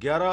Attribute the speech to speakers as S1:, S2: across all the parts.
S1: 11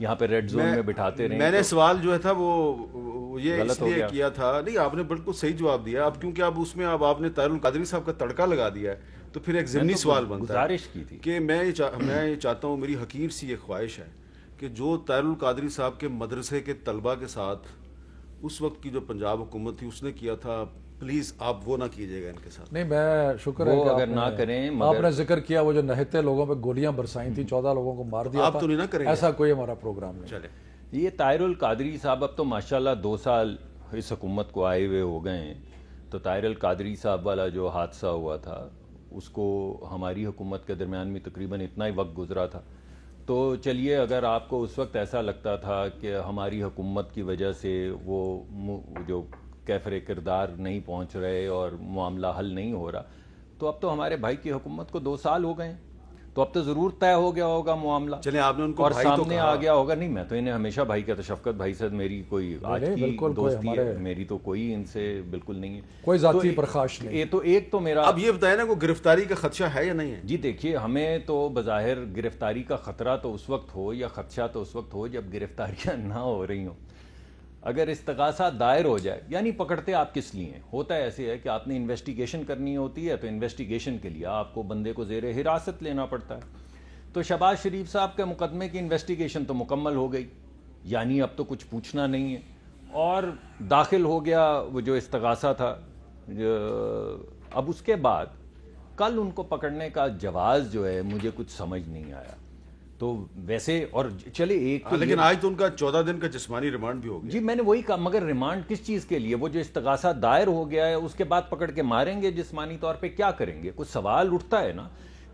S2: یہاں پہ red zone میں بٹھاتے رہیں.
S1: میں نے سوال جو ہے تھا وہ یہ اس لیے کیا تھا, نہیں آپ نے بالکل صحیح جواب دیا. اب کیونکہ اب اس میں اب آپ نے طاہر القادری صاحب کا تڑکا لگا دیا ہے تو پھر ایک ضمنی سوال بنتا ہے,
S2: گزارش کی تھی
S1: کہ میں یہ چاہتا ہوں, میری حقیر سی یہ خواہش ہے کہ جو طاہر القادری صاحب کے مدرسے کے طلبہ کے ساتھ اس وقت کی جو پنجاب حکومت تھی اس نے کیا تھا, پلیز آپ وہ نہ کیجیے گا ان کے ساتھ.
S3: نہیں, میں شکر ہے
S2: وہ
S3: کہ
S2: اگر نہ کریں.
S3: آپ نے ذکر کیا وہ جو نہتے لوگوں پہ گولیاں برسائی تھیں, 14 لوگوں کو مار دیا
S1: آپ تو نہیں نہ کریں گے,
S3: ایسا کوئی ہمارا پروگرام نہیں.
S1: چلے
S2: یہ طاہر القادری صاحب اب تو ماشاءاللہ 2 سال اس حکومت کو آئے ہوئے ہو گئے ہیں. تو طاہر القادری صاحب والا جو حادثہ ہوا تھا اس کو ہماری حکومت کے درمیان میں تقریباً اتنا ہی وقت گزرا تھا. تو چلیے اگر آپ کو اس وقت ایسا لگتا تھا کہ ہماری حکومت کی وجہ سے وہ جو کیفر کردار نہیں پہنچ رہے اور معاملہ حل نہیں ہو رہا, تو اب تو ہمارے بھائی کی حکومت کو 2 سال ہو گئے ہیں, تو اب تو ضرور طے ہو گیا ہوگا معاملہ.
S1: چلیں آپ نے ان کو
S2: اور
S1: بھائی تو
S2: سامنے آ گیا ہوگا. نہیں, میں تو انہیں ہمیشہ بھائی کہتا, شفقت بھائی سے میری کوئی آج کی دوستی ہے, میری تو کوئی ان سے بالکل نہیں ہے,
S3: کوئی ذاتی پرخاش نہیں.
S2: یہ تو ایک تو میرا.
S1: اب یہ بتائیں نا, کوئی گرفتاری کا خدشہ ہے یا نہیں ہے؟
S2: جی دیکھیے, ہمیں تو بظاہر گرفتاری کا خطرہ تو اس وقت ہو یا خدشہ تو اس وقت ہو جب گرفتاریاں نہ ہو رہی ہوں. اگر استغاثہ دائر ہو جائے, یعنی پکڑتے آپ کس لیے ہیں, ہوتا ہے ایسے ہے کہ آپ نے انویسٹیگیشن کرنی ہوتی ہے, تو انویسٹیگیشن کے لیے آپ کو بندے کو زیر حراست لینا پڑتا ہے. تو شہباز شریف صاحب کے مقدمے کی انویسٹیگیشن تو مکمل ہو گئی, یعنی اب تو کچھ پوچھنا نہیں ہے, اور داخل ہو گیا وہ جو استغاثہ تھا. اب اس کے بعد کل ان کو پکڑنے کا جواز جو ہے مجھے کچھ سمجھ نہیں آیا. تو ویسے اور چلے ایک,
S1: لیکن آج تو ان کا 14 دن کا جسمانی ریمانڈ بھی ہو گیا.
S2: جی میں نے وہی کہا, مگر ریمانڈ کس چیز کے لیے؟ وہ جو استغاثہ دائر ہو گیا ہے اس کے بعد پکڑ کے ماریں گے جسمانی طور پہ, کیا کریں گے؟ کچھ سوال اٹھتا ہے نا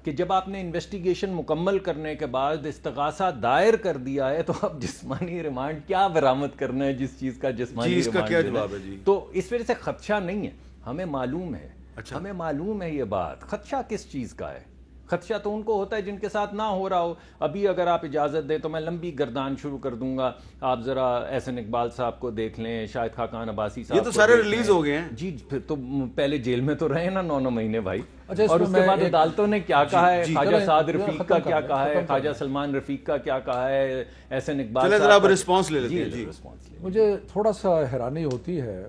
S2: کہ جب آپ نے انویسٹیگیشن مکمل کرنے کے بعد استغاثہ دائر کر دیا ہے تو اب جسمانی ریمانڈ کیا برآمد کرنا ہے جس چیز کا جسمانی ریمانڈ؟
S1: اس کا کیا جواب ہے جی؟
S2: تو اس وجہ سے خدشہ نہیں ہے, ہمیں معلوم ہے. ہمیں معلوم ہے یہ بات. خدشہ کس چیز کا ہے؟ خدشہ تو ان کو ہوتا ہے جن کے ساتھ نہ ہو رہا ہو. ابھی اگر آپ اجازت دیں تو میں لمبی گردان شروع کر دوں گا. آپ ذرا احسن اقبال صاحب کو دیکھ لیں, شاہد خاقان عباسی صاحب,
S1: یہ تو سارے ریلیز ہو گئے ہیں.
S2: جی پھر تو پہلے جیل میں تو رہے نا 9 مہینے بھائی. اور اس کے بعد عدالتوں نے کیا کہا ہے, خواجہ سعد رفیق کا کیا کہا ہے, خواجہ سلمان رفیق کا کیا کہا ہے, احسن اقبال
S1: صاحب کا رسپانس لے لیتے ہیں.
S3: مجھے تھوڑا سا حیرانی ہوتی ہے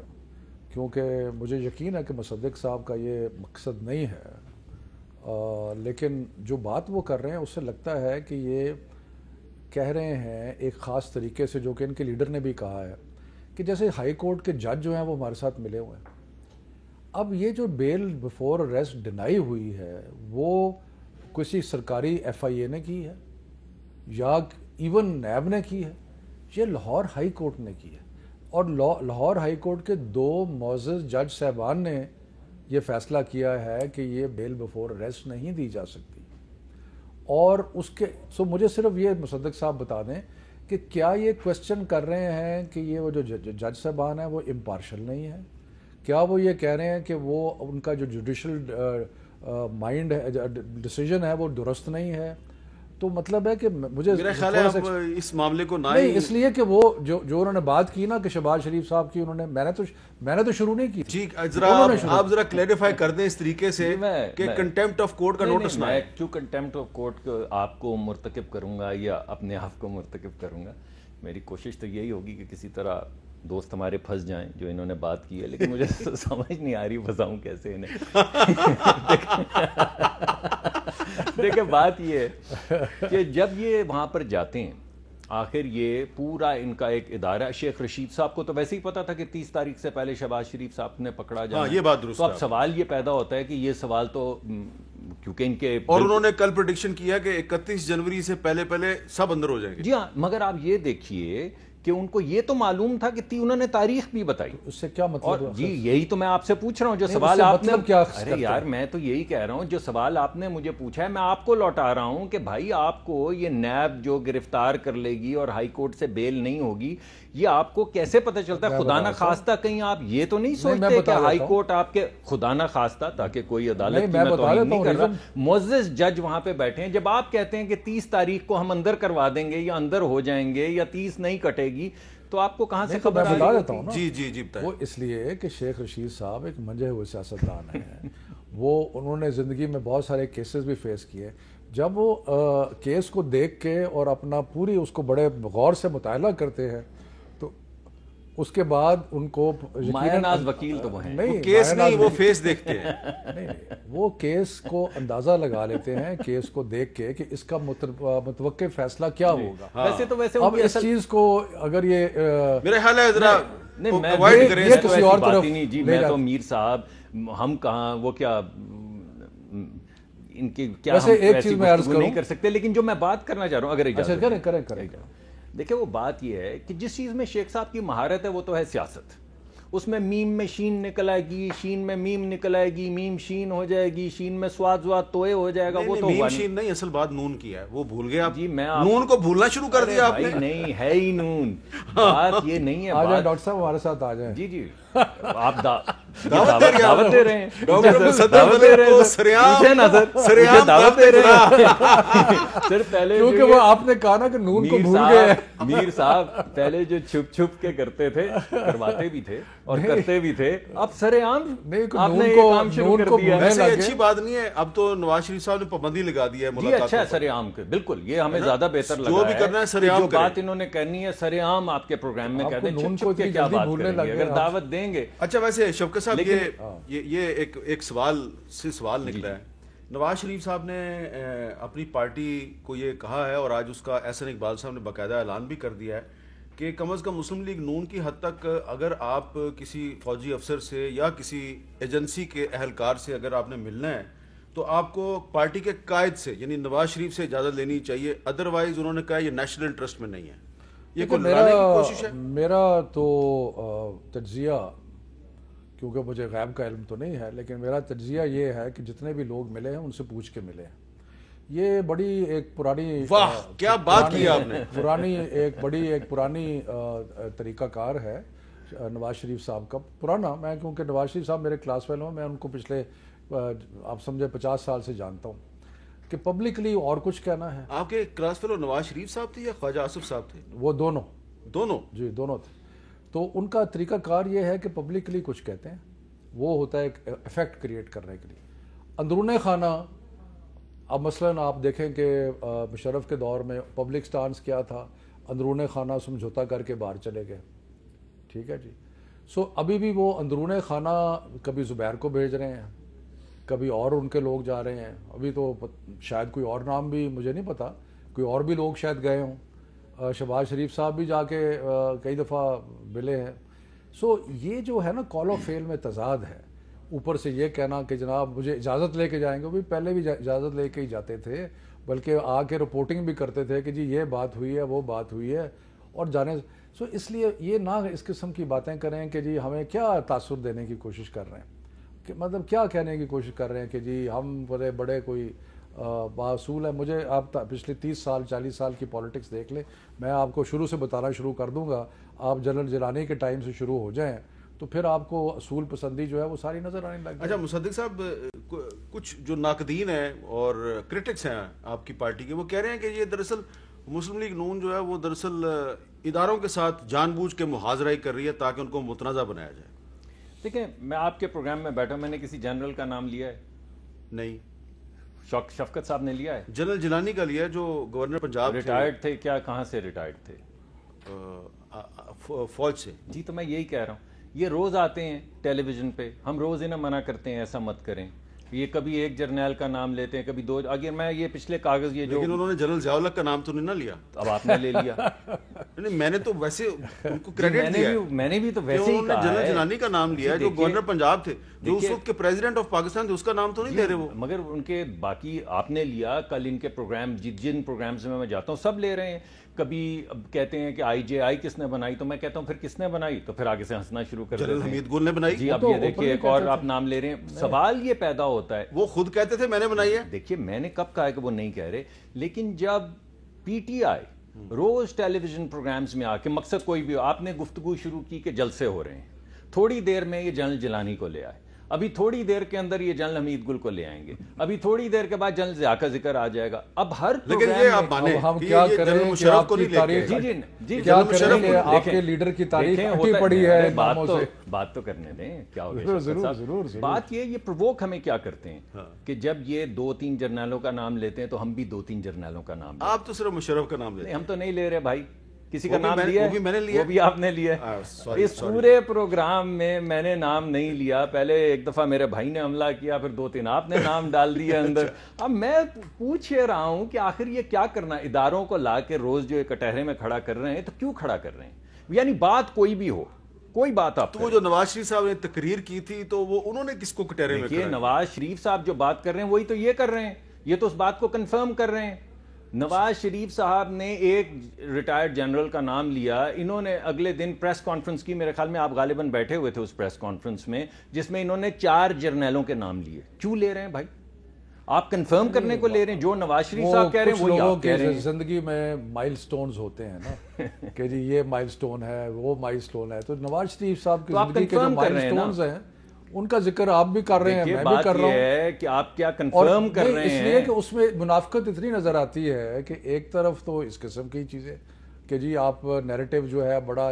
S3: کیونکہ مجھے یقین ہے کہ مصدق صاحب کا یہ مقصد نہیں ہے, لیکن جو بات وہ کر رہے ہیں اس سے لگتا ہے کہ یہ کہہ رہے ہیں ایک خاص طریقے سے, جو کہ ان کے لیڈر نے بھی کہا ہے, کہ جیسے ہائی کورٹ کے جج جو ہیں وہ ہمارے ساتھ ملے ہوئے ہیں. اب یہ جو بیل بیفور اریسٹ ڈینائی ہوئی ہے وہ کسی سرکاری ایف آئی اے نے کی ہے یا ایون نیب نے کی ہے, یہ لاہور ہائی کورٹ نے کی ہے. اور لاہور ہائی کورٹ کے 2 معزز جج صاحبان نے یہ فیصلہ کیا ہے کہ یہ بیل بیفور اریسٹ نہیں دی جا سکتی. اور اس کے مجھے صرف یہ مصدق صاحب بتا دیں کہ کیا یہ کوشچن کر رہے ہیں کہ یہ وہ جو جج صاحبان ہیں وہ امپارشل نہیں ہے؟ کیا وہ یہ کہہ رہے ہیں کہ وہ ان کا جو جوڈیشل مائنڈ ہے, ڈیسیجن ہے, وہ درست نہیں ہے؟ تو مطلب ہے کہ مجھے
S1: میرا خیال ہے اس معاملے کو
S3: نہیں, اس لیے کہ وہ جو انہوں نے بات کی نا کہ شہباز شریف صاحب کی, انہوں نے میں نے تو شروع نہیں کی.
S1: جی آپ ذرا کلیریفائی کر دیں اس طریقے سے کہ کنٹیمپٹ آف کورٹ کا نوٹس نہ ہے.
S2: کیوں کنٹیمپٹ آف کورٹ آپ کو مرتکب کروں گا یا اپنے آپ کو مرتکب کروں گا؟ میری کوشش تو یہی ہوگی کہ کسی طرح دوست ہمارے پھنس جائیں جو انہوں نے بات کی ہے, لیکن مجھے سمجھ نہیں آ رہی پھنساؤں کیسے انہیں. دیکھیں بات یہ ہے کہ جب یہ وہاں پر جاتے ہیں, آخر یہ پورا ان کا ایک ادارہ, شیخ رشید صاحب کو تو ویسے ہی پتا تھا کہ 30 تاریخ سے پہلے شہباز شریف صاحب نے پکڑا جانا,
S1: یہ بات درست.
S2: تو اب سوال یہ پیدا ہوتا ہے کہ یہ سوال تو کیونکہ ان کے,
S1: اور انہوں نے کل پریڈکشن کیا کہ 31 جنوری سے پہلے سب اندر ہو جائیں گے.
S2: جی ہاں, مگر آپ یہ دیکھیے کہ ان کو یہ تو معلوم تھا کہ انہوں نے تاریخ بھی بتائی.
S3: اس سے کیا مطلب؟
S2: جی یہی تو میں آپ سے پوچھ رہا ہوں, جو سوال آپ نے, ارے یار میں تو یہی کہہ رہا ہوں, جو سوال آپ نے مجھے پوچھا ہے میں آپ کو لوٹا رہا ہوں کہ بھائی آپ کو یہ نیب جو گرفتار کر لے گی اور ہائی کورٹ سے بیل نہیں ہوگی, یہ آپ کو کیسے پتہ چلتا ہے؟ خدا نہ خواستہ کہیں آپ یہ تو نہیں سوچتے کہ ہائی کورٹ آپ کے, خدا نہ خواستہ, تاکہ کوئی عدالت کی میں توہین نہیں کر رہا, معزز جج وہاں پہ بیٹھے ہیں, جب آپ کہتے ہیں کہ 30 تاریخ کو ہم اندر کروا دیں گے یا اندر ہو جائیں گے یا 30 نہیں کٹے گی, تو آپ کو کہاں سے خبر
S3: بتا دیتا ہوں نا.
S1: جی
S3: وہ اس لیے کہ شیخ رشید صاحب ایک منجے ہوئے سیاستدان ہیں, وہ انہوں نے زندگی میں بہت سارے کیسز بھی فیس کیے. جب وہ کیس کو دیکھ کے اور اپنا پوری اس کو بڑے غور سے مطالعہ کرتے ہیں تو اس کے بعد ان کو
S2: مایا ناز وکیل تو وہ ہیں،
S3: نہیں
S1: کیس نہیں، وہ فیس دیکھتے ہیں.
S3: نہیں وہ کیس کو اندازہ لگا لیتے ہیں کیس کو دیکھ کے کہ اس کا متوقع فیصلہ کیا ہوگا.
S2: ویسے تو ویسے
S3: اب اس چیز کو اگر یہ
S1: میرے خیال ہے ذرا
S2: نہیں میں
S1: اوائڈ کریں
S3: یہ
S1: اس کو.
S3: کسی اور طرف
S2: نہیں جی، میں تو میر صاحب ہم کہاں وہ کیا ان کی کیا
S3: ویسے
S2: ہم
S3: ایک
S2: ایسی
S3: چیز میں عرض
S2: گفتگو نہیں کر سکتے، لیکن جو میں بات کرنا چاہ رہا ہوں اگر اجازت
S3: کریں
S2: دیکھیں وہ بات یہ ہے کہ جس چیز میں شیخ صاحب کی مہارت ہے وہ تو ہے سیاست. اس میں میم میں شین نکل آئے گی، شین میں میم نکل آئے گی، میم شین ہو جائے گی، شین میں سواد توئے ہو جائے گا. وہ تو
S1: میم شین نہیں، اصل بات نون کی ہے، وہ بھول گئے آپ.
S2: جی میں
S1: نون کو بھولنا شروع کر دیا آپ نے.
S2: نہیں ہے ہی نون، بات یہ نہیں ہے.
S3: آ جائیں ڈاکٹر صاحب ہمارے ساتھ آ جائیں.
S2: جی جی آپ دعوت دے رہے ہیں.
S1: ڈاکٹر مصدق ملک کو سریعام
S2: دعوت دے رہے ہیں. سر پہلے
S3: کیونکہ وہ آپ نے کہا نا کہ نون کو بھول گئے.
S2: میر صاحب پہلے جو چھپ چھپ کے کرتے تھے، کرواتے بھی تھے اور کرتے بھی تھے، اب سر عام آپ نے یہ کام شروع کر دیا.
S1: ویسے اچھی بات نہیں ہے، اب تو نواز شریف صاحب نے پابندی لگا دی ہے.
S2: جی اچھا ہے سر عام کے، بالکل یہ ہمیں زیادہ بہتر لگا ہے.
S1: جو بھی کرنا ہے سر عام
S2: جو بات انہوں نے کرنی ہے سر عام آپ کے پروگرام میں کہہ دیں. چھپ چھپ کے کیا بات کریں گے اگر دعوت دیں گے.
S1: اچھا ویسے شفقت صاحب یہ ایک سوال نکلا ہے. نواز شریف صاحب نے اپنی پارٹی کو یہ کہا ہے اور آج اس کا احسن اقبال صاحب نے باقاعدہ اعلان بھی کر دیا ہے کہ کم از کم مسلم لیگ نون کی حد تک اگر آپ کسی فوجی افسر سے یا کسی ایجنسی کے اہلکار سے اگر آپ نے ملنا ہے تو آپ کو پارٹی کے قائد سے یعنی نواز شریف سے اجازت لینی چاہیے. ادروائز انہوں نے کہا یہ نیشنل انٹرسٹ میں نہیں ہے. یہ کوئی لڑانے کی کوشش ہے؟
S3: میرا تو تجزیہ، کیونکہ مجھے غیب کا علم تو نہیں ہے، لیکن میرا تجزیہ یہ ہے کہ جتنے بھی لوگ ملے ہیں ان سے پوچھ کے ملے ہیں. یہ بڑی ایک پرانی،
S1: واہ کیا بات کی آپ نے،
S3: ایک پرانی طریقہ کار ہے نواز شریف صاحب کا. پرانا، میں کیونکہ نواز شریف صاحب میرے کلاس فیلو ہیں، میں ان کو پچھلے آپ سمجھے 50 سال سے جانتا ہوں کہ پبلکلی اور کچھ کہنا ہے.
S1: آپ کے کلاس فیلو نواز شریف صاحب تھے یا خواجہ آصف صاحب تھے؟
S3: وہ دونوں
S1: جی
S3: دونوں تھے. تو ان کا طریقہ کار یہ ہے کہ پبلکلی کچھ کہتے ہیں، وہ ہوتا ہے ایک ایفیکٹ کریٹ کرنے کے لیے. اندرون خانہ اب مثلاً آپ دیکھیں کہ مشرف کے دور میں پبلک سٹانس کیا تھا، اندرون خانہ سمجھوتا کر کے باہر چلے گئے. ٹھیک ہے جی. سو ابھی بھی وہ اندرون خانہ کبھی زبیر کو بھیج رہے ہیں، کبھی اور ان کے لوگ جا رہے ہیں. ابھی تو شاید کوئی اور نام بھی مجھے نہیں پتا، کوئی اور بھی لوگ شاید گئے ہوں. شہباز شریف صاحب بھی جا کے کئی دفعہ ملے ہیں. سو یہ جو ہے نا کال آف فیل میں تضاد ہے. اوپر سے یہ کہنا کہ جناب مجھے اجازت لے کے جائیں گے، وہ بھی پہلے بھی اجازت لے کے ہی جاتے تھے، بلکہ آ کے رپورٹنگ بھی کرتے تھے کہ جی یہ بات ہوئی ہے، وہ بات ہوئی ہے اور جانے. سو اس لیے یہ نہ اس قسم کی باتیں کریں کہ جی ہمیں کیا تاثر دینے کی کوشش کر رہے ہیں، کہ مطلب کیا کہنے کی کوشش کر رہے ہیں کہ جی ہم بڑے کوئی باصول ہے. مجھے آپ پچھلے 30 سال 40 سال کی پالیٹکس دیکھ لیں، میں آپ کو شروع سے بتانا شروع کر دوں گا. آپ جنرل جیلانی کے ٹائم سے شروع ہو جائیں تو پھر آپ کو اصول پسندی جو ہے وہ ساری نظر آنے لگ.
S1: اچھا مصدق صاحب، کچھ جو ناقدین ہیں اور کرٹکس ہیں آپ کی پارٹی کے، وہ کہہ رہے ہیں کہ یہ دراصل مسلم لیگ نون جو ہے وہ دراصل اداروں کے ساتھ جان بوجھ کے محاذرہ کر رہی ہے تاکہ ان کو متنازع بنایا جائے.
S2: دیکھیں میں آپ کے پروگرام میں بیٹھا، میں نے کسی جنرل کا نام لیا ہے؟
S1: نہیں.
S2: شفقت صاحب نے لیا ہے؟
S1: جنرل جیلانی کا لیا ہے جو گورنر پنجاب
S2: ریٹائرڈ تھے کیا؟ کہاں سے ریٹائرڈ تھے؟
S1: فوج سے. جی
S2: تو میں یہی کہہ رہا ہوں، یہ روز آتے ہیں ٹیلی ویژن پہ، ہم روز انہیں منع کرتے ہیں ایسا مت کریں. یہ کبھی ایک جرنیل کا نام لیتے ہیں، کبھی دو. اگر میں یہ پچھلے کاغذ یہ جو،
S1: لیکن انہوں نے جنرل ضیاء الحق کا نام تو نہیں نہ لیا.
S2: اب آپ نے لے لیا.
S1: نہیں میں نے تو ویسے ان کو کریڈٹ دیا ہے.
S2: میں نے بھی تو ویسے ہی کہا ہے.
S1: جنرل جیلانی کا نام لیا ہے جو گورنر پنجاب تھے، جو اس وقت کے پریزیڈنٹ آف پاکستان تھے، اس کا نام تو نہیں لے رہے وہ.
S2: مگر ان کے باقی آپ نے لیا. کل ان کے پروگرام جن پروگرامز میں جاتا ہوں سب لے رہے ہیں. کبھی اب کہتے ہیں کہ IJI کس نے بنائی، تو میں کہتا ہوں پھر کس نے بنائی، تو پھر آگے سے ہنسنا شروع کر دیتے ہیں.
S1: جنرل حمید گل نے بنائی.
S2: جی اب یہ دیکھیے ایک اور آپ نام لے رہے ہیں. سوال یہ پیدا ہوتا ہے،
S1: وہ خود کہتے تھے میں نے بنائی ہے.
S2: دیکھیے میں نے کب کہا ہے کہ وہ نہیں کہہ رہے، لیکن جب PTI روز ٹیلی ویژن پروگرامز میں آ کے، مقصد کوئی بھی ہو، آپ نے گفتگو شروع کی کہ جلسے ہو رہے ہیں، تھوڑی دیر میں یہ جنرل جیلانی کو لے آئے. ابھی تھوڑی دیر کے اندر یہ جنرل حمید گل کو لے آئیں گے, ابھی تھوڑی دیر کے بعد جنرل ضیاء کا ذکر آ جائے گا. اب ہر
S1: لیکن یہ آپ مانیں
S3: ہم کیا کریں کہ آپ کی تاریخ کیا کریں کہ آپ کے لیڈر کی تاریخ اٹھی پڑی ہے ناموں سے.
S2: بات تو کرنے دیں, کیا ہو گیا بات یہ پرووک ہمیں کیا کرتے ہیں کہ جب یہ 2-3 جرنیلوں کا نام لیتے ہیں تو ہم بھی 2-3 جرنیلوں کا نام.
S1: آپ تو صرف مشرف کا نام لیتے ہیں.
S2: ہم تو نہیں لے رہے بھائی, کسی کا نام لیا
S1: ہے,
S2: وہ بھی آپ نے لیا. اس پورے پروگرام میں نے نام نہیں لیا. پہلے ایک دفعہ میرے بھائی نے حملہ کیا, پھر 2-3 آپ نے نام ڈال دیے اندر. اب میں پوچھ یہ رہا ہوں کہ آخر یہ کیا کرنا, اداروں کو لا کے روز جو ایک کٹہرے میں کھڑا کر رہے ہیں, تو کیوں کھڑا کر رہے ہیں؟ یعنی بات کوئی بھی ہو, کوئی بات آپ
S1: تو وہ جو نواز شریف صاحب نے تقریر کی تھی تو وہ انہوں نے کس کو کٹہرے میں کھڑا؟
S2: نواز شریف صاحب جو بات کر رہے ہیں وہی تو یہ کر رہے ہیں, یہ تو اس بات کو کنفرم کر رہے ہیں. نواز شریف صاحب نے ایک ریٹائرڈ جنرل کا نام لیا, انہوں نے اگلے دن پریس کانفرنس کی, میرے خیال میں آپ غالباً بیٹھے ہوئے تھے اس پریس کانفرنس میں, جس میں انہوں نے 4 جرنیلوں کے نام لیے. کیوں لے رہے ہیں بھائی؟ آپ کنفرم کرنے کو لے رہے ہیں, جو نواز شریف صاحب کہہ رہے ہیں وہی آپ کہہ رہے ہیں.
S3: زندگی میں مائل سٹونز ہوتے ہیں نا کہ جی یہ مائل سٹون ہے, وہ مائل سٹون ہے. تو نواز شریف صاحب کی زندگی کے جو مائل سٹونز ہیں ان کا ذکر آپ بھی کر رہے ہیں, میں بھی کر رہا ہوں.
S2: یہ ہے کہ آپ کیا کنفرم کر رہے ہیں,
S3: اس لیے کہ اس میں منافقت اتنی نظر آتی ہے کہ ایک طرف تو اس قسم کی چیزیں کہ جی آپ نیریٹو جو ہے بڑا,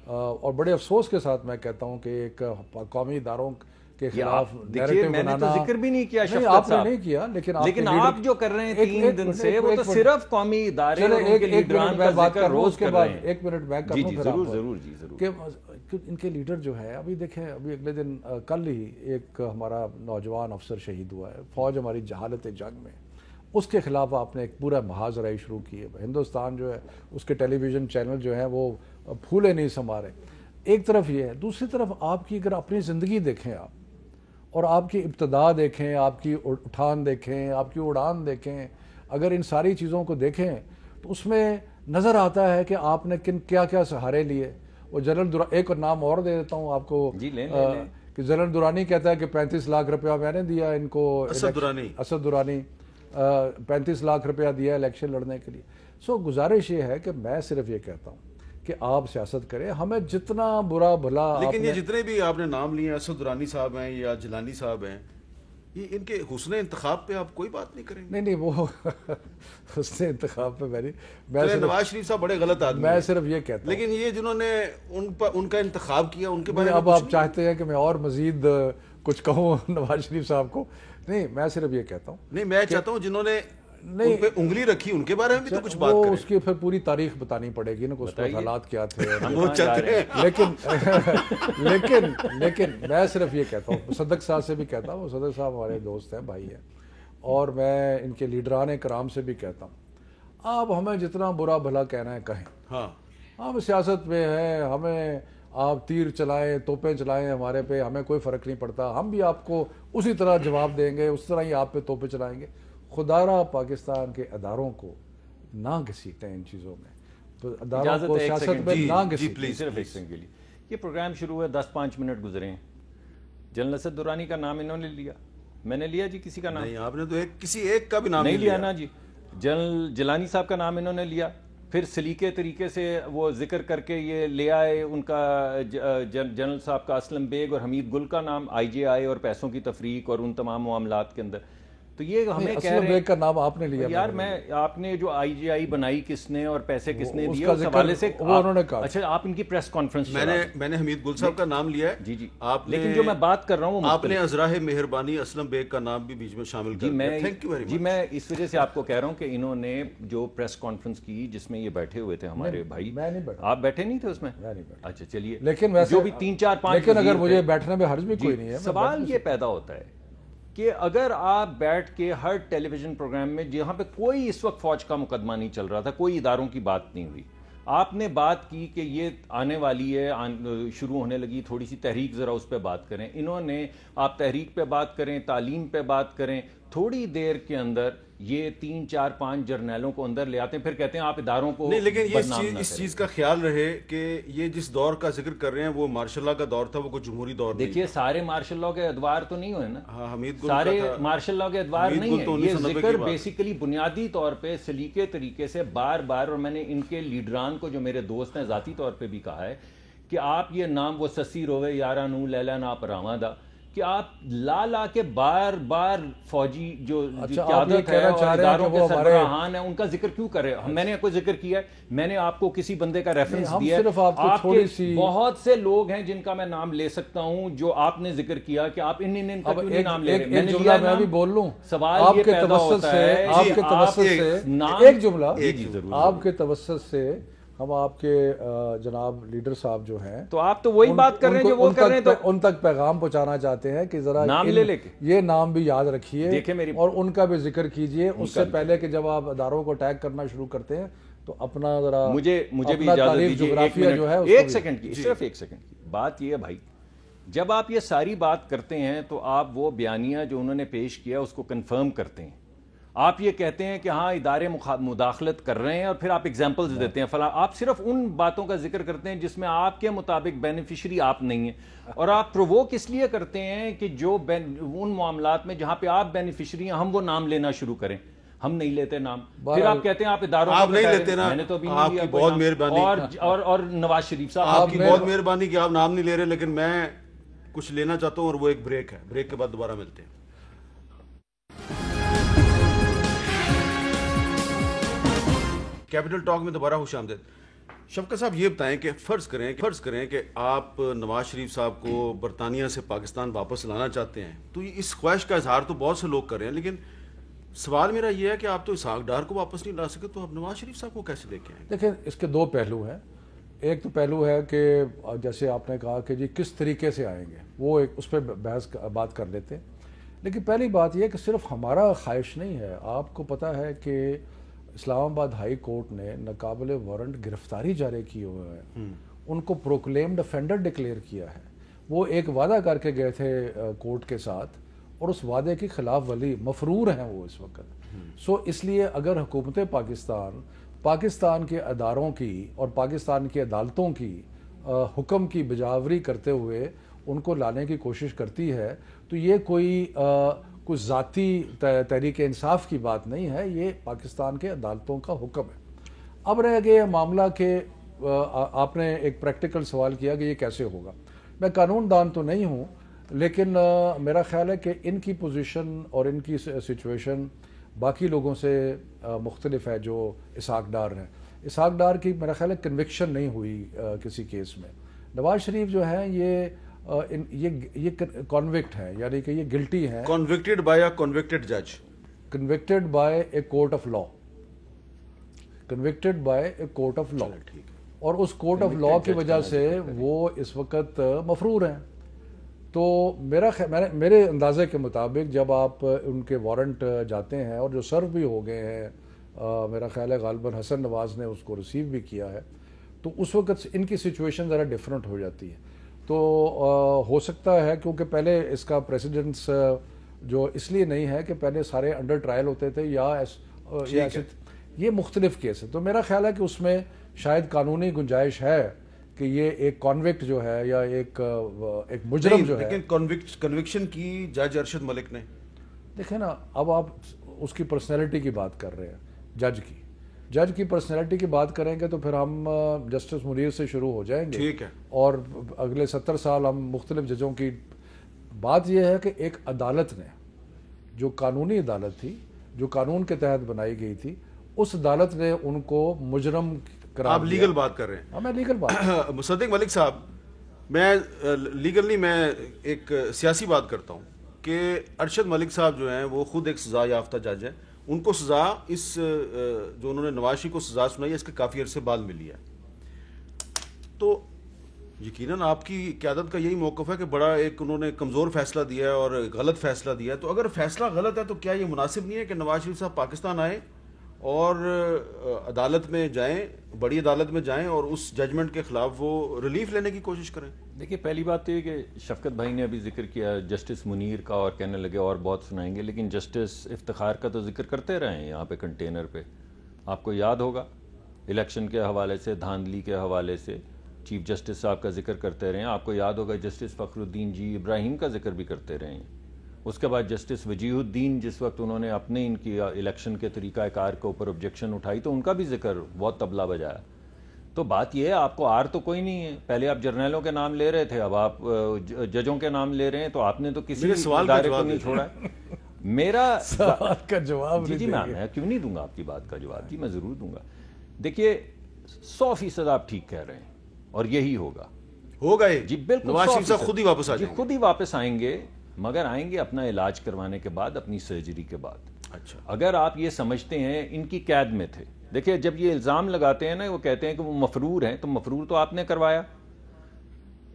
S3: اور بڑے افسوس کے ساتھ میں کہتا ہوں کہ ایک قومی اداروں کے خلاف نیریٹو
S2: میں نے تو ذکر بھی نہیں کیا شفقت
S3: صاحب,
S2: آپ
S3: نے نہیں کیا, لیکن
S2: آپ جو کر رہے ہیں 3 دن سے وہ تو صرف قومی ادارے اور ان کے لیڈران کا ذکر روز کر رہے ہیں.
S3: ایک منٹ بیک کر لوں پھر آپ
S2: ضرور
S3: کہ ان کے لیڈر جو ہے, ابھی دیکھیں ابھی اگلے دن کل ہی ایک ہمارا نوجوان افسر شہید ہوا ہے, فوج ہماری جہالت جنگ میں, اس کے خلاف آپ نے ایک پورا محاذ شروع کی ہے. ہندوستان جو ہے اس کے ٹیلی ویژن چینل جو ہیں وہ پھولے نہیں سما رہے. ایک طرف یہ ہے, دوسری طرف آپ کی اگر اپنی زندگی دیکھیں آپ, اور آپ کی ابتدا دیکھیں, آپ کی اٹھان دیکھیں, آپ کی اڑان دیکھیں, اگر ان ساری چیزوں کو دیکھیں تو اس میں نظر آتا ہے کہ آپ نے کیا کیا سہارے لیے. وہ جنرل ایک نام اور دے دیتا ہوں آپ کو, کہ جنرل درانی کہتا ہے کہ 35 لاکھ روپیہ میں نے دیا ان کو, اسد درانی 35 لاکھ روپیہ دیا الیکشن لڑنے کے لیے. سو گزارش یہ ہے کہ میں صرف یہ کہتا ہوں کہ آپ سیاست کریں, ہمیں جتنا برا بھلا.
S1: لیکن یہ جتنے بھی آپ نے نام لیے, اسد درانی صاحب ہیں یا جیلانی صاحب ہیں, یہ ان کے حسن انتخاب پہ آپ کوئی بات نہیں کریں گے؟
S3: نہیں وہ حسن انتخاب پہ
S1: میں نواز شریف صاحب بڑے غلط آدمی,
S3: میں صرف یہ کہتا ہوں.
S1: لیکن یہ جنہوں نے ان کا انتخاب کیا ان کے بارے میں
S3: اب آپ چاہتے ہیں کہ میں اور مزید کچھ کہوں نواز شریف صاحب کو؟ نہیں, میں صرف یہ کہتا ہوں.
S1: نہیں, میں چاہتا ہوں جنہوں نے ان پہ انگلی رکھی ان کے بارے میں بھی تو کچھ بات کریں.
S3: اس کی پھر پوری تاریخ بتانی پڑے گی نا, اس کے حالات کیا تھے. لیکن میں صرف یہ کہتا ہوں, صدق صاحب سے بھی کہتا ہوں, صدق صاحب ہمارے دوست ہیں, بھائی ہیں, اور میں ان کے لیڈران کرام سے بھی کہتا ہوں, آپ ہمیں جتنا برا بھلا کہنا ہے کہیں.
S1: ہاں,
S3: ہم سیاست میں ہیں, ہمیں آپ تیر چلائیں, توپیں چلائیں ہمارے پہ, ہمیں کوئی فرق نہیں پڑتا. ہم بھی آپ کو اسی طرح جواب دیں گے, اس طرح ہی آپ پہ توپیں چلائیں گے. خدا را پاکستان کے اداروں کو نہ گھسیٹیں ان چیزوں میں, اداروں کو سیاست میں نہ گھسیٹیں.
S2: صرف ایک سیکنڈ کے لیے, یہ پروگرام شروع ہوئے 10-5 منٹ گزرے ہیں, جنرل اسد درانی کا نام انہوں نے لیا, میں نے لیا جی کسی کا نام؟
S1: نہیں, آپ نے تو کسی ایک کا بھی نام
S2: نہیں لیا نا جی. جنرل جیلانی صاحب کا نام انہوں نے لیا, پھر سلیقے طریقے سے وہ ذکر کر کے یہ لے آئے ان کا جنرل صاحب کا اسلم بیگ اور حمید گل کا نام IJI اور پیسوں کی تفریق اور ان تمام معاملات کے اندر. تو یہ ہمیں کہہ رہے ہیں
S3: کا نام آپ نے لیا
S2: یار, میں آپ نے جو IJI بنائی کس نے اور پیسے کس نے دیے اس حوالے سے
S3: انہوں نے کہا.
S2: اچھا, آپ ان کی پریس کانفرنس
S1: میں نے حمید گل صاحب کا نام لیا ہے.
S2: جی جی,
S1: آپ
S2: لیکن جو میں بات کر رہا ہوں
S1: آپ نے ازراہ مہربانی اسلم بیگ کا نام بھی بیچ میں شامل کر دیا. Thank you very much.
S2: جی, میں اس وجہ سے آپ کو کہہ رہا ہوں کہ انہوں نے جو پریس کانفرنس کی جس میں یہ بیٹھے ہوئے تھے ہمارے بھائی, آپ بیٹھے نہیں تھے اس میں؟ اچھا چلیے,
S3: لیکن
S2: جو بھی 3-4-5,
S3: لیکن اگر مجھے بیٹھنے میں حرج بھی کوئی نہیں ہے.
S2: سوال یہ پیدا ہوتا ہے کہ اگر آپ بیٹھ کے ہر ٹیلی ویژن پروگرام میں, جہاں پہ کوئی اس وقت فوج کا مقدمہ نہیں چل رہا تھا, کوئی اداروں کی بات نہیں ہوئی, آپ نے بات کی کہ یہ آنے والی ہے, شروع ہونے لگی تھوڑی سی تحریک, ذرا اس پہ بات کریں. انہوں نے آپ تحریک پہ بات کریں, تعلیم پہ بات کریں, تھوڑی دیر کے اندر یہ 3-4-5 جرنیلوں کو اندر لے آتے ہیں, پھر کہتے ہیں آپ اداروں کو
S1: نہیں. لیکن اس چیز کا خیال رہے کہ یہ جس دور کا ذکر کر رہے ہیں وہ مارشل لاء کا دور تھا, وہ کوئی جمہوری دور نہیں.
S2: دیکھیے, سارے مارشل لاء کے ادوار تو نہیں ہوئے نا.
S1: ہاں, حمید گل
S2: سارے مارشل لاء کے ادوار نہیں ہیں. یہ ذکر بیسیکلی بنیادی طور پہ سلیقے طریقے سے بار بار, اور میں نے ان کے لیڈران کو جو میرے دوست ہیں ذاتی طور پہ بھی کہا ہے کہ آپ یہ نام وہ سسی روے یارا نو لیلا نا پراواں دا, کہ آپ لا کے بار بار فوجی جو قیادت ہے اور
S3: اداروں
S2: اداروں کے سربراہان ہیں ان کا ذکر کیوں کر رہے ہیں؟ میں نے کوئی ذکر کیا ہے؟ میں نے آپ کو کسی بندے کا ریفرنس دیا ہے؟ آپ کے بہت سے لوگ ہیں جن کا میں نام لے سکتا ہوں جو آپ نے ذکر کیا کہ آپ ان کا کیوں نہیں نام لے رہے؟
S3: ایک جملہ میں بھی بول لوں،
S2: سوال یہ پیدا ہوتا ہے،
S3: آپ کے توسط سے ایک جملہ آپ کے توسط سے ہم آپ کے جناب لیڈر صاحب جو ہیں
S2: تو آپ تو وہی بات کر رہے ہیں جو وہ کر رہے ہیں، تو
S3: ان تک پیغام پہنچانا چاہتے ہیں کہ ذرا
S2: نام لے کے
S3: یہ نام بھی یاد رکھیے اور ان کا بھی ذکر کیجئے اس سے پہلے کہ جب آپ اداروں کو ٹیگ کرنا شروع کرتے ہیں تو اپنا ذرا
S2: مجھے بھی اجازت دیجیے ایک سیکنڈ کی، صرف ایک سیکنڈ کی بات یہ ہے بھائی، جب آپ یہ ساری بات کرتے ہیں تو آپ وہ بیانیہ جو انہوں نے پیش کیا اس کو کنفرم کرتے ہیں، آپ یہ کہتے ہیں کہ ہاں ادارے مداخلت کر رہے ہیں اور پھر آپ ایگزامپلز دیتے ہیں فلاں، آپ صرف ان باتوں کا ذکر کرتے ہیں جس میں آپ کے مطابق بینیفیشری آپ نہیں ہیں، اور آپ پرووک اس لیے کرتے ہیں کہ جو ان معاملات میں جہاں پہ آپ بینیفیشری ہیں ہم وہ نام لینا شروع کریں، ہم نہیں لیتے نام، پھر آپ کہتے ہیں آپ اداروں
S1: آپ نہیں لیتے نا،
S2: میں نے تو ابھی
S1: آپ کی بہت مہربانی
S2: اور نواز شریف صاحب
S1: آپ کی بہت مہربانی کہ آپ نام نہیں لے رہے، لیکن میں کچھ لینا چاہتا ہوں اور وہ ایک بریک ہے، بریک کے بعد دوبارہ ملتے ہیں۔ کیپٹل ٹاک میں دوبارہ خوش آمدید۔ شفقت صاحب یہ بتائیں کہ فرض کریں کہ آپ نواز شریف صاحب کو برطانیہ سے پاکستان واپس لانا چاہتے ہیں، تو اس خواہش کا اظہار تو بہت سے لوگ کر رہے ہیں، لیکن سوال میرا یہ ہے کہ آپ تو اسحاق ڈار کو واپس نہیں لا سکے، تو آپ نواز شریف صاحب کو کیسے لے کے آئیں؟
S3: دیکھیں اس کے دو پہلو ہیں، ایک تو پہلو ہے کہ جیسے آپ نے کہا کہ جی کس طریقے سے آئیں گے، وہ ایک اس پہ بات کر لیتے ہیں، لیکن پہلی بات یہ کہ صرف ہمارا خواہش نہیں ہے، آپ کو پتہ ہے کہ اسلام آباد ہائی کورٹ نے ناقابل وارنٹ گرفتاری جاری کی ہوئے ہیں، ان کو پروکلیمڈ افینڈر ڈکلیئر کیا ہے، وہ ایک وعدہ کر کے گئے تھے کورٹ کے ساتھ اور اس وعدے کی خلاف ورزی مفرور ہیں وہ اس وقت۔ سو اس لیے اگر حکومت پاکستان کے اداروں کی اور پاکستان کی عدالتوں کی حکم کی بجاوری کرتے ہوئے ان کو لانے کی کوشش کرتی ہے تو یہ کوئی ذاتی تحریک انصاف کی بات نہیں ہے، یہ پاکستان کے عدالتوں کا حکم ہے۔ اب رہ گیا معاملہ کہ آپ نے ایک پریکٹیکل سوال کیا کہ یہ کیسے ہوگا، میں قانون دان تو نہیں ہوں، لیکن میرا خیال ہے کہ ان کی پوزیشن اور ان کی سچویشن باقی لوگوں سے مختلف ہے جو اسحاق ڈار ہیں۔ اسحاق ڈار کی میرا خیال ہے کنوکشن نہیں ہوئی کسی کیس میں۔ نواز شریف جو ہیں یہ کنوکٹ ہے، یعنی کہ یہ گلٹی ہیں،
S1: کنوکٹڈ بائی اے کنوکٹڈ جج،
S3: convicted by a court of law, convicted by a court of law, اور اس کورٹ آف لا کی وجہ سے وہ اس وقت مفرور ہیں۔ تو میرے اندازے کے مطابق جب آپ ان کے وارنٹ جاتے ہیں اور جو سرو بھی ہو گئے ہیں، میرا خیال ہے غالباً حسن نواز نے اس کو ریسیو بھی کیا ہے، تو اس وقت ان کی سچویشن ذرا ڈیفرنٹ ہو جاتی ہے۔ تو ہو سکتا ہے کیونکہ پہلے اس کا پریسیڈنس جو اس لیے نہیں ہے کہ پہلے سارے انڈر ٹرائل ہوتے تھے یا ایسے، یہ مختلف کیس ہے، تو میرا خیال ہے کہ اس میں شاید قانونی گنجائش ہے کہ یہ ایک کانوکٹ جو ہے یا ایک مجرم جو ہے،
S1: لیکن کنوکشن کی جج ارشد ملک نے،
S3: دیکھیں نا اب آپ اس کی پرسنالٹی کی بات کر رہے ہیں، جج کی پرسنالٹی کی بات کریں گے تو پھر ہم جسٹس منیر سے شروع ہو جائیں گے،
S1: ٹھیک ہے،
S3: اور اگلے 70 سال ہم مختلف ججوں کی بات یہ ہے کہ ایک عدالت نے جو قانونی عدالت تھی، جو قانون کے تحت بنائی گئی تھی، اس عدالت نے ان کو مجرم قرار
S1: آپ لیگل بات کر رہے ہیں؟
S3: ہاں میں لیگل بات
S1: مصدق ملک صاحب، میں لیگل نہیں، میں ایک سیاسی بات کرتا ہوں کہ ارشد ملک صاحب جو ہیں وہ خود ایک سزا یافتہ جج ہیں، ان کو سزا اس جو انہوں نے نواز شریف کو سزا سنائی ہے اس کے کافی عرصے بعد ملی ہے، تو یقیناً آپ کی قیادت کا یہی موقف ہے کہ بڑا ایک انہوں نے کمزور فیصلہ دیا ہے اور غلط فیصلہ دیا ہے، تو اگر فیصلہ غلط ہے تو کیا یہ مناسب نہیں ہے کہ نواز شریف صاحب پاکستان آئیں اور عدالت میں جائیں، بڑی عدالت میں جائیں اور اس ججمنٹ کے خلاف وہ ریلیف لینے کی کوشش کریں؟
S2: دیکھیے پہلی بات تو یہ کہ شفقت بھائی نے ابھی ذکر کیا جسٹس منیر کا اور کہنے لگے اور بہت سنائیں گے، لیکن جسٹس افتخار کا تو ذکر کرتے رہے ہیں یہاں پہ کنٹینر پہ، آپ کو یاد ہوگا الیکشن کے حوالے سے، دھاندلی کے حوالے سے چیف جسٹس صاحب کا ذکر کرتے رہے ہیں، آپ کو یاد ہوگا جسٹس فخر الدین جی ابراہیم کا ذکر بھی کرتے رہے ہیں، اس کے بعد جسٹس وجیہ الدین جس وقت انہوں نے اپنے ان کی الیکشن کے طریقہ کار کے اوپر آبجیکشن اٹھائی تو ان کا بھی ذکر بہت طبلہ بجایا، تو بات یہ ہے آپ کو آر تو کوئی نہیں ہے. پہلے آپ جرنیلوں کے نام لے رہے تھے, اب آپ ججوں کے نام لے رہے ہیں, تو آپ نے تو کسی ادارے کو نہیں چھوڑا ہے. میرا
S3: سوال کا جواب
S2: جی میں کیوں نہیں دوں گا آپ کی بات کا جواب؟ جی میں ضرور دوں گا. دیکھیے 100% آپ ٹھیک کہہ رہے ہیں اور یہی ہوگا جی بالکل.
S1: نواز شریف صاحب خود ہی واپس آ جائیں گے.
S2: خود ہی واپس آئیں گے, مگر آئیں گے اپنا علاج کروانے کے بعد, اپنی سرجری کے بعد.
S1: اچھا
S2: اگر آپ یہ سمجھتے ہیں ان کی قید میں تھے, دیکھیں جب یہ الزام لگاتے ہیں نا, وہ کہتے ہیں کہ وہ مفرور ہیں, تو مفرور تو آپ نے کروایا.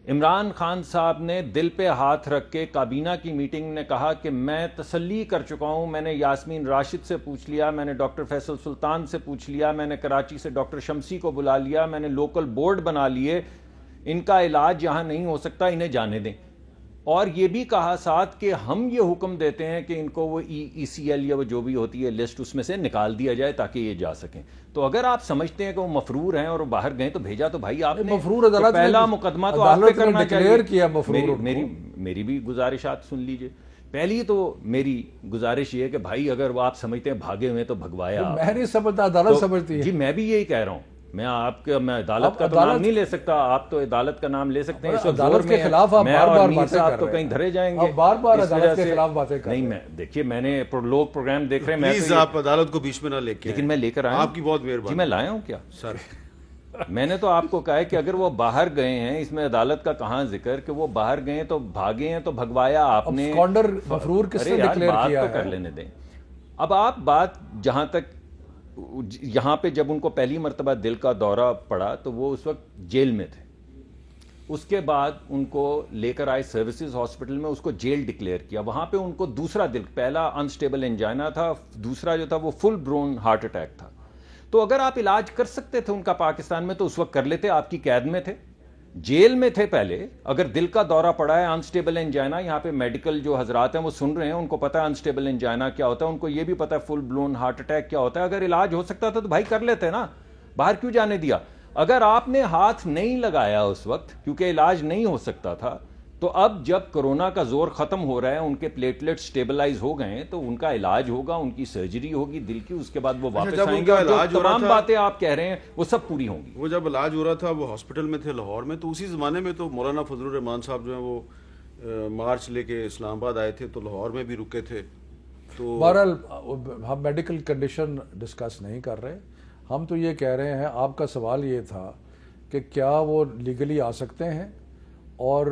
S2: عمران خان صاحب نے دل پہ ہاتھ رکھ کے کابینہ کی میٹنگ نے کہا کہ میں تسلی کر چکا ہوں, میں نے یاسمین راشد سے پوچھ لیا, میں نے ڈاکٹر فیصل سلطان سے پوچھ لیا, میں نے کراچی سے ڈاکٹر شمسی کو بلا لیا, میں نے لوکل بورڈ بنا لیے, ان کا علاج یہاں نہیں ہو سکتا, انہیں جانے دیں. اور یہ بھی کہا ساتھ کہ ہم یہ حکم دیتے ہیں کہ ان کو وہ ای سی ایل یا وہ جو بھی ہوتی ہے لسٹ, اس میں سے نکال دیا جائے تاکہ یہ جا سکیں. تو اگر آپ سمجھتے ہیں کہ وہ مفرور ہیں اور وہ باہر گئے, تو بھیجا تو بھائی آپ نے,
S3: مفرور عدالت
S2: پہلا مقدمہ تو آپ پہ کرنا چاہیے.
S3: مفرور
S2: میری بھی گزارشات سن لیجئے. پہلی تو میری گزارش یہ ہے کہ بھائی اگر وہ آپ سمجھتے ہیں بھاگے ہوئے تو بھگوایا.
S3: میں نہیں سمجھتا, عدالت سمجھتی ہے.
S2: جی میں بھی یہی کہہ رہا ہوں, میں عدالت کا تو نام نہیں لے سکتا, آپ تو عدالت کا نام لے سکتے ہیں.
S3: عدالت کے خلاف آپ بار بار باتیں کر رہے ہیں,
S2: تو کہیں دھرے جائیں گے,
S3: بار بار عدالت کے خلاف باتیں کر رہے ہیں.
S2: نہیں, میں دیکھیے میں نے لوگ پروگرام دیکھ رہے ہیں,
S1: پلیز آپ عدالت کو بیچ میں نہ لے کے,
S2: لیکن میں لے کر آیا.
S1: آپ کی بہت مہربانی.
S2: جی میں لایا ہوں کیا
S1: سر؟
S2: میں نے تو آپ کو کہا ہے کہ اگر وہ باہر گئے ہیں, اس میں عدالت کا کہاں ذکر کہ وہ باہر گئے تو بھاگے ہیں, تو بھگوایا آپ نے.
S3: مفرور کس نے ڈکلیئر کیا ہے؟
S2: بات تو کر لینے دیں. اب آپ بات جہاں تک, یہاں پہ جب ان کو پہلی مرتبہ دل کا دورہ پڑا تو وہ اس وقت جیل میں تھے. اس کے بعد ان کو لے کر آئے سروسز ہاسپٹل میں, اس کو جیل ڈکلیئر کیا. وہاں پہ ان کو دوسرا دل, پہلا انسٹیبل انجائنا تھا, دوسرا جو تھا وہ فل برون ہارٹ اٹیک تھا. تو اگر آپ علاج کر سکتے تھے ان کا پاکستان میں تو اس وقت کر لیتے. آپ کی قید میں تھے, جیل میں تھے پہلے. اگر دل کا دورہ پڑا ہے, انسٹیبل انجائنا, یہاں پہ میڈیکل جو حضرات ہیں وہ سن رہے ہیں, ان کو پتا ہے انسٹیبل انجائنا کیا ہوتا ہے, ان کو یہ بھی پتا ہے فل بلون ہارٹ اٹیک کیا ہوتا ہے. اگر علاج ہو سکتا تھا تو بھائی کر لیتے نا, باہر کیوں جانے دیا؟ اگر آپ نے ہاتھ نہیں لگایا اس وقت کیونکہ علاج نہیں ہو سکتا تھا, تو اب جب کورونا کا زور ختم ہو رہا ہے, ان کے پلیٹلیٹ سٹیبلائز ہو گئے ہیں, تو ان کا علاج ہوگا, ان کی سرجری ہوگی دل کی, اس کے بعد وہ واپس آئیں گے, اور جو تمام باتیں آپ کہہ رہے ہیں وہ سب پوری ہوں گی.
S1: وہ جب علاج ہو رہا تھا وہ ہاسپٹل میں تھے لاہور میں, تو اسی زمانے میں تو مولانا فضل الرحمان صاحب جو ہیں وہ مارچ لے کے اسلام آباد آئے تھے, تو لاہور میں بھی رکے تھے. تو
S3: بہرحال ہم میڈیکل کنڈیشن ڈسکس نہیں کر رہے, ہم تو یہ کہہ رہے ہیں, آپ کا سوال یہ تھا کہ کیا وہ لیگلی آ سکتے ہیں, اور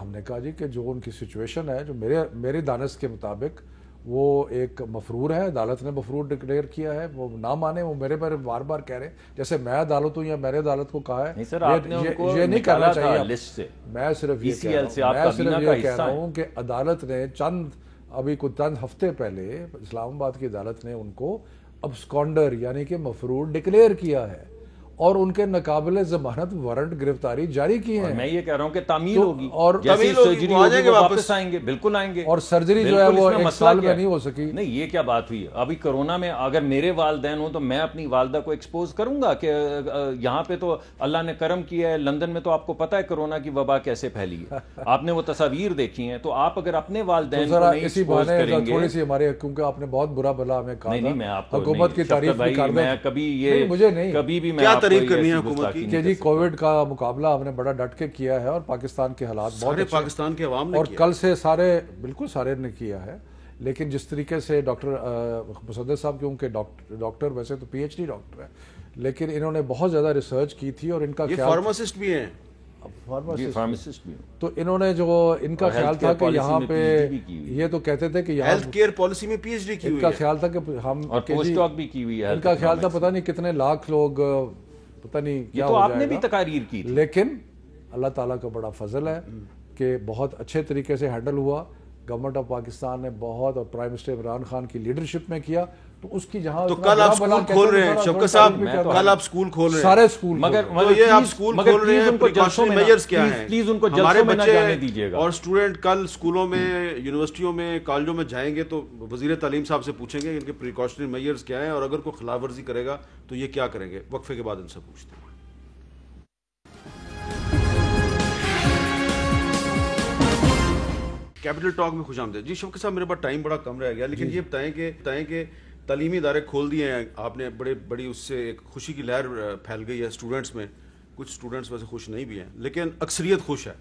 S3: ہم نے کہا جی کہ جو ان کی سچویشن ہے, جو میری دانست کے مطابق وہ ایک مفرور ہے, عدالت نے مفرور ڈکلیئر کیا ہے. وہ نہ مانے, وہ میرے پر بار بار کہہ رہے ہیں جیسے میں عدالت ہوں یا میں نے عدالت کو کہا ہے. یہ نہیں کرنا چاہیے. میں صرف یہ کہہ رہا ہوں کہ عدالت نے ابھی کچھ چند ہفتے پہلے اسلام آباد کی عدالت نے ان کو ابسکانڈر یعنی کہ مفرور ڈکلیئر کیا ہے, اور ان کے ناقابل ضمانت وارنٹ گرفتاری جاری کی ہیں.
S2: میں یہ کہہ رہا ہوں کہ تعمیل ہوگی,
S1: اور
S2: سرجری ہوگی, واپس آئیں گے, بالکل آئیں گے.
S3: اور سرجری جو ہے وہ ایک سال میں نہیں ہو سکی.
S2: نہیں, یہ کیا بات ہوئی؟ ابھی کورونا میں اگر میرے والدین ہوں تو میں اپنی والدہ کو ایکسپوز کروں گا کہ یہاں پہ تو اللہ نے کرم کیا ہے, لندن میں تو آپ کو پتا ہے کورونا کی وبا کیسے پھیلی ہے, آپ نے وہ تصاویر دیکھی ہیں. تو آپ اگر اپنے والدین کو نہیں ایکسپوز کریں گے,
S3: تھوڑی سی ہمارے, کیونکہ آپ نے بہت برا بھلا ہمیں کہا,
S2: نہیں میں آپ کو
S3: حکومت کی تعریف بھی کر دیں,
S2: کبھی یہ
S3: مجھے نہیں,
S2: کبھی بھی
S1: کیا تعریف کرنی ہے حکومت
S3: کہ جی کووڈ کا مقابلہ ہم نے بڑا ڈٹ کے کیا ہے, اور پاکستان کے حالات بہت
S1: سارے پاکستان کے عوام نے
S3: اور کل سے سارے بالکل سارے نے کیا ہے. لیکن جس طریقے سے ڈاکٹر مصدق صاحب, کیونکہ ڈاکٹر ویسے تو پی ایچ ڈی ڈاکٹر ہے, لیکن انہوں نے بہت زیادہ ریسرچ کی تھی, اور ان کا
S1: یہ فارماسسٹ بھی ہیں,
S2: فارماسسٹ بھی,
S3: تو انہوں نے جو ان کا خیال تھا کہ یہاں پہ یہ تو کہتے تھے کہ
S1: ہیلتھ کیئر پالیسی میں پی ایچ ڈی کی ہوئی ہے,
S3: ان کا خیال تھا کہ ہم
S2: پوسٹ ڈاک بھی کی ہوئی ہے,
S3: ان کا خیال تھا پتہ نہیں کتنے لاکھ لوگ, پتہ نہیں کیا ہو جائے گا.
S2: آپ نے بھی تقاریر کی تھی,
S3: لیکن اللہ تعالیٰ کا بڑا فضل ہے کہ بہت اچھے طریقے سے ہینڈل ہوا. گورنمنٹ آف پاکستان نے بہت, اور پرائم منسٹر عمران خان کی لیڈرشپ میں کیا. تو اس کی جہاں
S1: تو کل آپ اسکول کھول رہے ہیں شوکت صاحب, کل آپ اسکول کھول رہے ہیں,
S3: سارے اسکول,
S1: مگر یہ آپ اسکول کھول رہے ہیں, پریکاشنری میجرز کیا ہیں؟
S2: پلیز ان کو جلسوں میں نہ جانے دیجیے گا.
S1: اور اسٹوڈنٹ کل اسکولوں میں, یونیورسٹیوں میں, کالجوں میں جائیں گے تو وزیر تعلیم صاحب سے پوچھیں گے ان کے پریکاشنری میجرز کیا ہیں, اور اگر کوئی خلاف ورزی کرے گا تو یہ کیا کریں گے. وقفے کے بعد ان سے پوچھتے ہیں. کیپٹل ٹاک میں خوش آمدید. جی شوکت صاحب, میرے پاس ٹائم بڑا کم رہ گیا, لیکن یہ بتائیں کہ تعلیمی ادارے کھول دیے ہیں آپ نے, بڑی اس سے ایک خوشی کی لہر پھیل گئی ہے اسٹوڈنٹس میں. کچھ اسٹوڈنٹس ویسے خوش نہیں بھی ہیں لیکن اکثریت خوش ہے.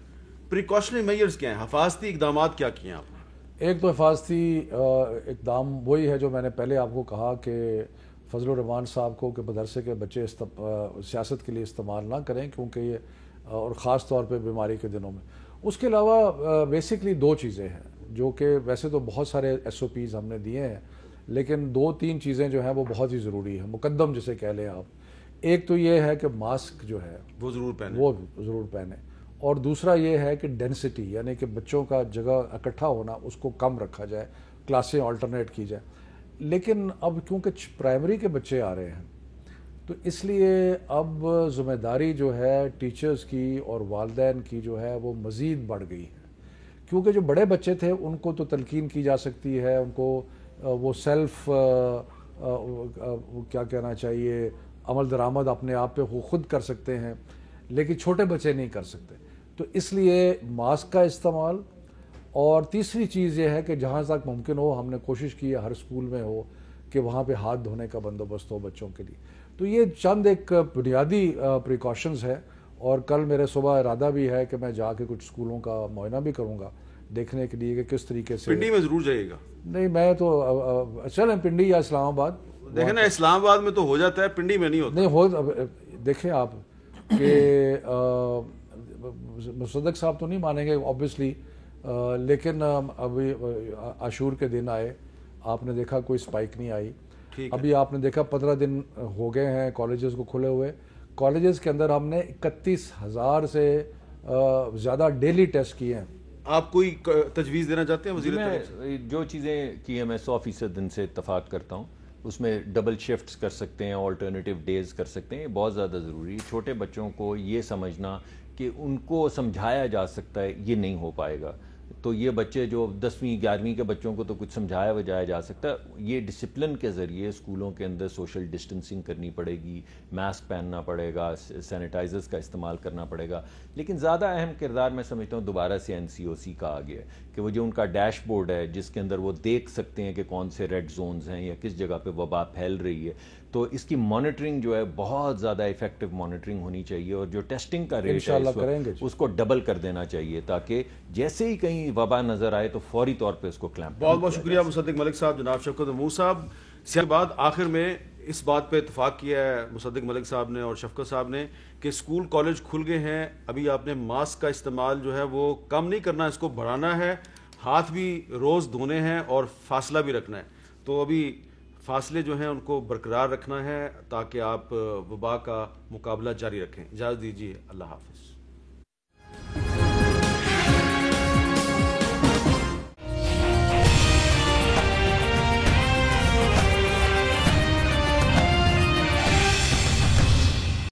S1: پریکاشنری میجرز کیا ہیں, حفاظتی اقدامات کیا کیے ہیں آپ نے؟
S3: ایک تو حفاظتی اقدام وہی ہے جو میں نے پہلے آپ کو کہا کہ فضل الرحمان صاحب کو کہ مدرسے کے بچے سیاست کے لیے استعمال نہ کریں, کیونکہ یہ اور خاص طور پہ بیماری کے دنوں میں. اس کے علاوہ بیسکلی دو چیزیں ہیں جو کہ ویسے تو بہت سارے ایس او پیز ہم نے دیے ہیں, لیکن دو تین چیزیں جو ہیں وہ بہت ہی ضروری ہیں, مقدم جسے کہہ لیں آپ. ایک تو یہ ہے کہ ماسک جو ہے
S1: وہ ضرور
S3: پہنیں, اور دوسرا یہ ہے کہ ڈینسٹی یعنی کہ بچوں کا جگہ اکٹھا ہونا اس کو کم رکھا جائے, کلاسیں آلٹرنیٹ کی جائے. لیکن اب کیونکہ پرائمری کے بچے آ رہے ہیں تو اس لیے اب ذمہ داری جو ہے ٹیچرز کی اور والدین کی جو ہے وہ مزید بڑھ گئی ہے, کیونکہ جو بڑے بچے تھے ان کو تو تلقین کی جا سکتی ہے, ان کو وہ سیلف کیا کہنا چاہیے عمل درآمد اپنے آپ پہ وہ خود کر سکتے ہیں, لیکن چھوٹے بچے نہیں کر سکتے. تو اس لیے ماسک کا استعمال, اور تیسری چیز یہ ہے کہ جہاں تک ممکن ہو ہم نے کوشش کی ہے ہر اسکول میں ہو کہ وہاں پہ ہاتھ دھونے کا بندوبست ہو بچوں کے لیے. تو یہ چند ایک بنیادی پریکاشنز ہے, اور کل میرے صبح ارادہ بھی ہے کہ میں جا کے کچھ اسکولوں کا معائنہ بھی کروں گا دیکھنے کے لیے کہ کس طریقے سے.
S1: پنڈی میں ضرور جائے گا؟
S3: نہیں میں تو چلیں پنڈی یا اسلام آباد.
S1: دیکھیں نا اسلام آباد میں تو ہو جاتا ہے, پنڈی میں نہیں ہوتا.
S3: نہیں ہو, دیکھیں آپ کہ مصدق صاحب تو نہیں مانیں گے آبویسلی, لیکن ابھی عاشور کے دن آئے, آپ نے دیکھا کوئی سپائک نہیں آئی. ابھی آپ نے دیکھا 15 دن ہو گئے ہیں کالجز کو کھلے ہوئے, کالجز کے اندر ہم نے 31,000 سے زیادہ ڈیلی ٹیسٹ کیے ہیں.
S1: آپ کوئی تجویز دینا چاہتے ہیں وزیر؟
S2: میں جو چیزیں کی ہیں میں 100% ان سے اتفاق کرتا ہوں. اس میں ڈبل شفٹس کر سکتے ہیں, آلٹرنیٹیو ڈیز کر سکتے ہیں, یہ بہت زیادہ ضروری ہے. چھوٹے بچوں کو یہ سمجھنا کہ ان کو سمجھایا جا سکتا ہے یہ نہیں ہو پائے گا. تو یہ بچے جو 10ویں 11ویں کے بچوں کو تو کچھ سمجھایا بجایا جا سکتا ہے. یہ ڈسپلن کے ذریعے اسکولوں کے اندر سوشل ڈسٹنسنگ کرنی پڑے گی, ماسک پہننا پڑے گا, سینیٹائزرز کا استعمال کرنا پڑے گا. لیکن زیادہ اہم کردار میں سمجھتا ہوں دوبارہ سے NCOC کا آ گیا ہے کہ وہ جو ان کا ڈیش بورڈ ہے جس کے اندر وہ دیکھ سکتے ہیں کہ کون سے ریڈ زونز ہیں یا کس جگہ پہ وبا پھیل رہی ہے. تو اس کی مانیٹرنگ جو ہے بہت زیادہ ایفیکٹو مانیٹرنگ ہونی چاہیے, اور جو ٹیسٹنگ کا ریٹ ہے اس کو ڈبل کر دینا چاہیے تاکہ جیسے ہی کہیں وبا نظر آئے تو فوری طور پہ اس کو کلیمپ.
S1: بہت بہت شکریہ مصدق ملک صاحب. جناب شفقت محمود صاحب, اس کے بعد آخر میں اس بات پہ اتفاق کیا ہے مصدق ملک صاحب نے اور شفقت صاحب نے کہ اسکول کالج کھل گئے ہیں, ابھی آپ نے ماسک کا استعمال جو ہے وہ کم نہیں کرنا, اس کو بڑھانا ہے, ہاتھ بھی روز دھونے ہیں اور فاصلہ بھی رکھنا ہے. تو ابھی فاصلے جو ہیں ان کو برقرار رکھنا ہے تاکہ آپ وبا کا مقابلہ جاری رکھیں. اجازت دیجیے, اللہ حافظ.